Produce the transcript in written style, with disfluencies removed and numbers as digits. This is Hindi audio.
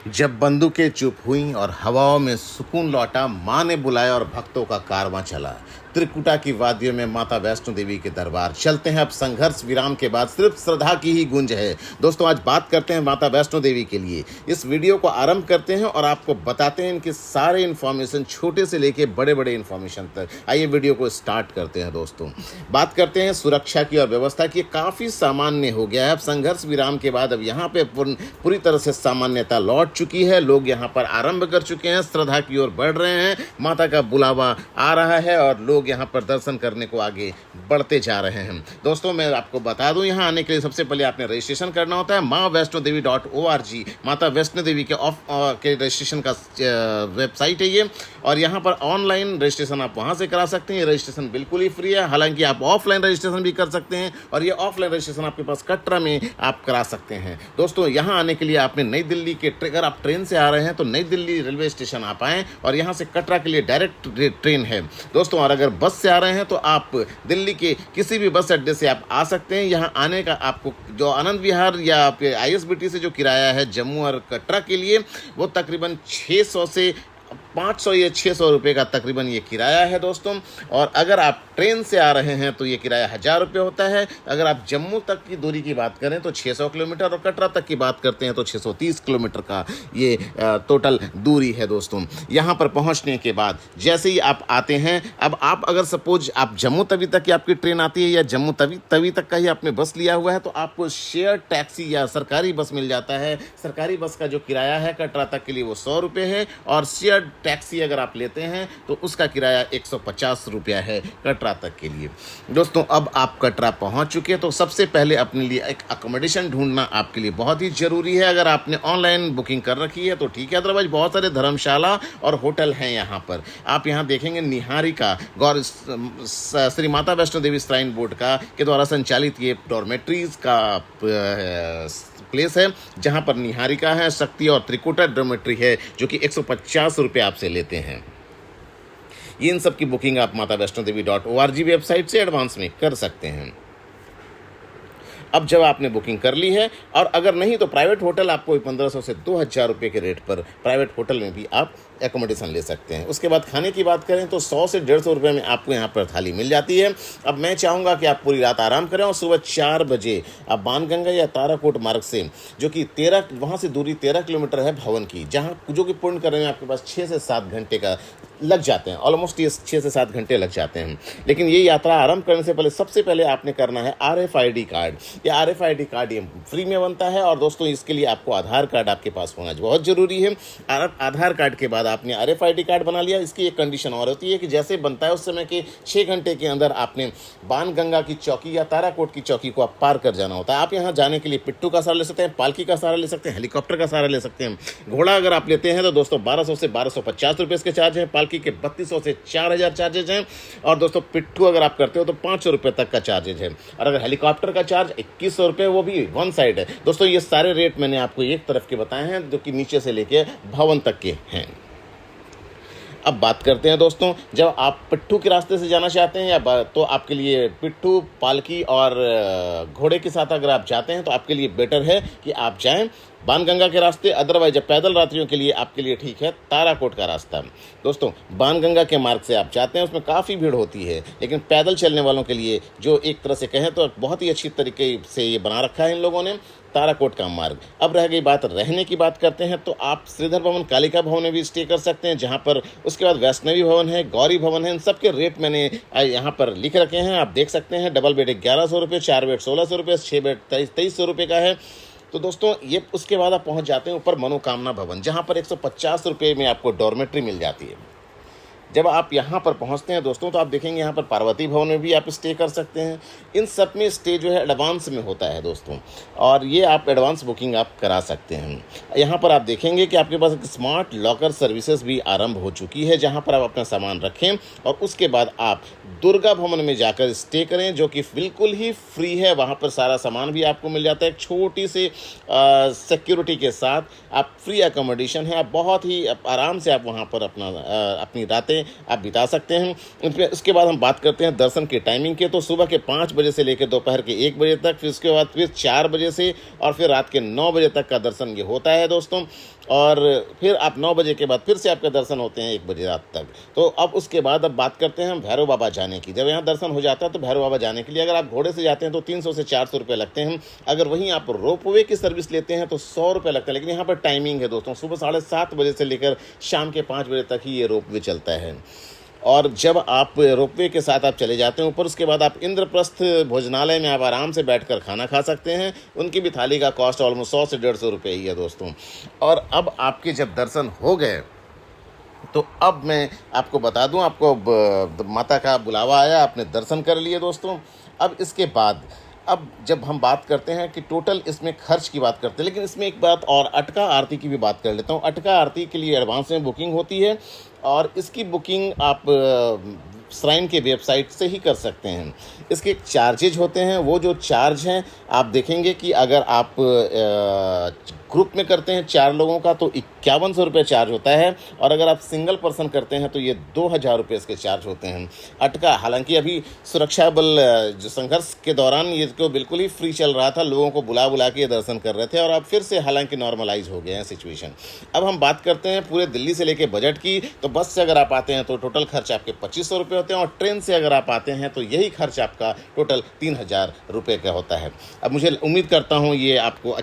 जब बंदूकें चुप हुईं और हवाओं में सुकून लौटा, माँ ने बुलाया और भक्तों का कारवां चला। त्रिकुटा की वादियों में माता वैष्णो देवी के दरबार चलते हैं। अब संघर्ष विराम के बाद सिर्फ श्रद्धा की ही गूंज है। दोस्तों, आज बात करते हैं माता वैष्णो देवी के लिए। इस वीडियो को आरंभ करते हैं और आपको बताते हैं इनके सारे इन्फॉर्मेशन, छोटे से लेके बड़े बड़े इन्फॉर्मेशन तक। आइए वीडियो को स्टार्ट करते हैं। दोस्तों, बात करते हैं सुरक्षा की और व्यवस्था की। काफ़ी सामान्य हो गया है अब संघर्ष विराम के बाद। अब यहाँ पे पूरी तरह से सामान्यता लौट चुकी है। लोग यहाँ पर आरंभ कर चुके हैं, श्रद्धा की ओर बढ़ रहे हैं। माता का बुलावा आ रहा है और लोग यहाँ पर दर्शन करने को आगे बढ़ते जा रहे हैं। दोस्तों, मैं आपको बता दूं, यहाँ आने के लिए सबसे पहले आपने रजिस्ट्रेशन करना होता है। माँ वैष्णो देवी .org, माता वैष्णो देवी के रजिस्ट्रेशन का वेबसाइट है ये। और यहाँ पर ऑनलाइन रजिस्ट्रेशन आप वहाँ से करा सकते हैं। ये रजिस्ट्रेशन बिल्कुल ही फ्री है। हालांकि आप ऑफलाइन रजिस्ट्रेशन भी कर सकते हैं और ये ऑफलाइन रजिस्ट्रेशन आपके पास कटरा में आप करा सकते हैं। दोस्तों, यहाँ आने के लिए आपने नई दिल्ली के अगर आप ट्रेन से आ रहे हैं तो नई दिल्ली रेलवे स्टेशन आप आएँ और यहाँ से कटरा के लिए डायरेक्ट ट्रेन है दोस्तों। और अगर बस से आ रहे हैं तो आप दिल्ली के किसी भी बस अड्डे से आप आ सकते हैं। यहाँ आने का आपको जो आनंद विहार या ISBT से जो किराया है जम्मू और कटरा के लिए, वो तकरीबन 600 से 500 या 600 रुपये का तकरीबन ये किराया है दोस्तों। और अगर आप ट्रेन से आ रहे हैं तो ये किराया 1000 रुपये होता है। अगर आप जम्मू तक की दूरी की बात करें तो 600 किलोमीटर और कटरा तक की बात करते हैं तो 630 किलोमीटर का ये टोटल दूरी है दोस्तों। यहाँ पर पहुँचने के बाद जैसे ही आप आते हैं, अब आप अगर सपोज आप जम्मू तवी तक की आपकी ट्रेन आती है या जम्मू तवी तक का ही आपने बस लिया हुआ है तो आपको शेयर टैक्सी या सरकारी बस मिल जाता है। सरकारी बस का जो किराया है कटरा तक के लिए वो 100 रुपये है और शेयर टैक्सी अगर आप लेते हैं तो उसका किराया 150 रुपया है कटरा तक के लिए। दोस्तों, अब आप कटरा पहुंच चुके हैं तो सबसे पहले अपने लिए एक अकोमोडेशन ढूंढना आपके लिए बहुत ही ज़रूरी है। अगर आपने ऑनलाइन बुकिंग कर रखी है तो ठीक है, अदरवाइज बहुत सारे धर्मशाला और होटल हैं यहाँ पर। आप यहाँ देखेंगे निहारिका श्री माता वैष्णो देवी श्राइन बोर्ड के द्वारा संचालित ये डॉर्मेट्रीज का प्लेस है, जहाँ पर निहारिका है, शक्ति और त्रिकुटा डॉर्मेट्री है जो कि 150 रुपये आपसे लेते हैं। इन सब की बुकिंग आप माता वैष्णो देवी .org वेबसाइट से एडवांस में कर सकते हैं। अब जब आपने बुकिंग कर ली है, और अगर नहीं तो प्राइवेट होटल आपको 1500 से 2000 रुपये के रेट पर प्राइवेट होटल में भी आप एकोमोडेशन ले सकते हैं। उसके बाद खाने की बात करें तो 100 से 150 रुपये में आपको यहाँ पर थाली मिल जाती है। अब मैं चाहूँगा कि आप पूरी रात आराम करें और सुबह 4 बजे आप बाणगंगा या ताराकोट मार्ग से, जो कि वहाँ से दूरी 13 किलोमीटर है भवन की, जहाँ जो कि पूर्ण करने में आपके पास 6 से 7 घंटे का लग जाते हैं। ऑलमोस्ट ये 6 से 7 घंटे लग जाते हैं। लेकिन ये यात्रा आरंभ करने से पहले सबसे पहले आपने करना है RFID कार्ड। ये RFID कार्ड ये फ्री में बनता है और दोस्तों इसके लिए आपको आधार कार्ड आपके पास होना बहुत ज़रूरी है। आधार कार्ड के बाद आपने RFID कार्ड बना लिया। इसकी एक कंडीशन और होती है कि जैसे बनता है उस समय के 6 घंटे के अंदर आपने बाणगंगा की चौकी या ताराकोट की चौकी को आप पार कर जाना होता है। आप यहाँ जाने के लिए पिट्ठू का सहारा ले सकते हैं, पालकी का सहारा ले सकते हैं, हेलीकॉप्टर का सहारा ले सकते हैं। घोड़ा अगर आप लेते हैं तो दोस्तों 1200 से 1250 रुपये इसके चार्ज हैं। पालकी के 3200 से 4000 चार्जेज हैं। और दोस्तों पिट्ठू अगर आप करते हो तो 500 रुपये तक का चार्जेज है। और अगर हेलीकॉप्टर का चार्ज 2100 रुपये, वो भी वन साइड है। दोस्तों, ये सारे रेट मैंने आपको एक तरफ के बताए हैं जो कि नीचे से लेके भवन तक के हैं। अब बात करते हैं दोस्तों, जब आप पिट्ठू के रास्ते से जाना चाहते हैं तो आपके लिए पिट्ठू, पालकी और घोड़े के साथ अगर आप जाते हैं तो आपके लिए बेटर है कि आप जाएं बाणगंगा के रास्ते। अदरवाइज जब पैदल यात्रियों के लिए आपके लिए ठीक है ताराकोट का रास्ता। दोस्तों, बाणगंगा के मार्ग से आप जाते हैं उसमें काफ़ी भीड़ होती है, लेकिन पैदल चलने वालों के लिए जो एक तरह से कहें तो बहुत ही अच्छी तरीके से ये बना रखा है इन लोगों ने, ताराकोट का मार्ग। अब रह गई बात रहने की, बात करते हैं तो आप श्रीधर भवन, कालिका भवन में भी स्टे कर सकते हैं, जहां पर उसके बाद वैष्णवी भवन है, गौरी भवन है। इन सब के रेट मैंने यहाँ पर लिख रखे हैं, आप देख सकते हैं। डबल बेड 1100 रुपये, 4 बेड 1600 रुपये, 6 बेड 2300 रुपये का है। तो दोस्तों, ये उसके बाद आप पहुँच जाते हैं ऊपर मनोकामना भवन, जहाँ पर 150 रुपये में आपको डॉर्मेट्री मिल जाती है। जब आप यहाँ पर पहुँचते हैं दोस्तों तो आप देखेंगे यहाँ पर पार्वती भवन में भी आप स्टे कर सकते हैं। इन सब में स्टे जो है एडवांस में होता है दोस्तों, और ये आप एडवांस बुकिंग आप करा सकते हैं। यहाँ पर आप देखेंगे कि आपके पास एक स्मार्ट लॉकर सर्विसेज भी आरंभ हो चुकी है, जहाँ पर आप अपना सामान रखें और उसके बाद आप दुर्गा भवन में जाकर स्टे करें, जो कि बिल्कुल ही फ्री है। वहाँ पर सारा सामान भी आपको मिल जाता है, एक छोटी सी सिक्योरिटी के साथ आप फ्री अकोमोडेशन है। आप बहुत ही आराम से आप वहाँ पर अपनी रातें आप बिता सकते हैं। उसके बाद हम बात करते हैं दर्शन के टाइमिंग के। तो सुबह के 5 बजे से लेकर दोपहर के 1 बजे तक, फिर उसके बाद फिर 4 बजे से और फिर रात के 9 बजे तक का दर्शन ये होता है दोस्तों। और फिर आप 9 बजे के बाद फिर से आपके दर्शन होते हैं 1 बजे रात तक। तो अब उसके बाद अब बात करते हैं हम भैरव बाबा जाने की। जब यहाँ दर्शन हो जाता है तो भैरव बाबा जाने के लिए अगर आप घोड़े से जाते हैं तो 300 से 400 रुपये लगते हैं। अगर वहीं आप रोपवे की सर्विस लेते हैं तो 100 रुपये लगता है। लेकिन यहाँ पर टाइमिंग है दोस्तों, सुबह 7:30 बजे से लेकर शाम के 5 बजे तक ही ये रोपवे चलता है। और जब आप रोपवे के साथ आप चले जाते हैं ऊपर, उसके बाद आप इंद्रप्रस्थ भोजनालय में आप आराम से बैठकर खाना खा सकते हैं। उनकी भी थाली का कॉस्ट ऑलमोस्ट 100 से 150 रुपये ही है दोस्तों। और अब आपके जब दर्शन हो गए तो अब मैं आपको बता दूं, आपको माता का बुलावा आया, आपने दर्शन कर लिए दोस्तों। अब इसके बाद अब जब हम बात करते हैं कि टोटल इसमें खर्च की बात करते हैं, लेकिन इसमें एक बात और अटका आरती की भी बात कर लेता हूँ। अटका आरती के लिए एडवांस में बुकिंग होती है और इसकी बुकिंग आप श्राइन के वेबसाइट से ही कर सकते हैं। इसके चार्जेज होते हैं, वो जो चार्ज हैं आप देखेंगे कि अगर आप ग्रुप में करते हैं 4 लोगों का तो 5100 रुपये चार्ज होता है, और अगर आप सिंगल पर्सन करते हैं तो ये 2000 रुपये इसके चार्ज होते हैं। अटका हालांकि अभी सुरक्षा बल जो संघर्ष के दौरान ये तो बिल्कुल ही फ्री चल रहा था, लोगों को बुला बुला के दर्शन कर रहे थे, और अब फिर से हालांकि नॉर्मलाइज हो गए हैं सिचुएशन। अब हम बात करते हैं पूरे दिल्ली से लेके बजट की। तो बस से अगर आप आते हैं तो टोटल खर्च आपके 2500 रुपये होते हैं, और ट्रेन से अगर आप आते हैं तो यही खर्च आपका टोटल 3000 रुपये का होता है। अब मुझे उम्मीद करता हूँ ये आपको